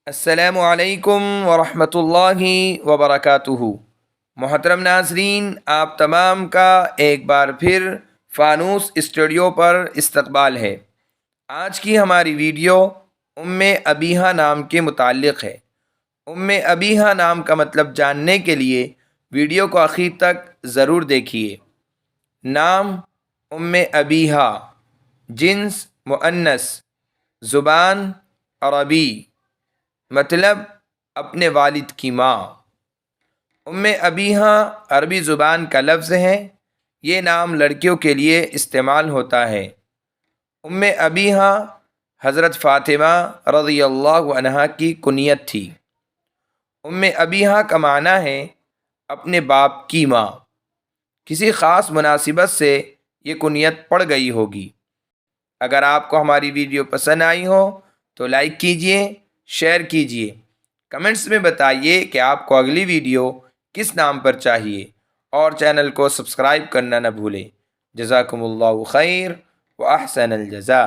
السلام علیکم ورحمۃ اللہ وبرکاتہ۔ محترم ناظرین، آپ تمام کا ایک بار پھر فانوس اسٹوڈیو پر استقبال ہے۔ آج کی ہماری ویڈیو ام ابیہا نام کے متعلق ہے۔ ام ابیہا نام کا مطلب جاننے کے لیے ویڈیو کو آخر تک ضرور دیکھیے۔ نام ام ابیہا، جنس مؤنث، زبان عربی، مطلب اپنے والد کی ماں۔ ام ابیہا عربی زبان کا لفظ ہے۔ یہ نام لڑکیوں کے لیے استعمال ہوتا ہے۔ ام ابیہا حضرت فاطمہ رضی اللہ عنہا کی کنیت تھی۔ ام ابیہا کا معنی ہے اپنے باپ کی ماں۔ کسی خاص مناسبت سے یہ کنیت پڑ گئی ہوگی۔ اگر آپ کو ہماری ویڈیو پسند آئی ہو تو لائک کیجئے، شیئر کیجئے، کمنٹس میں بتائیے کہ آپ کو اگلی ویڈیو کس نام پر چاہیے، اور چینل کو سبسکرائب کرنا نہ بھولیں۔ جزاکم اللہ خیر و احسن الجزاء۔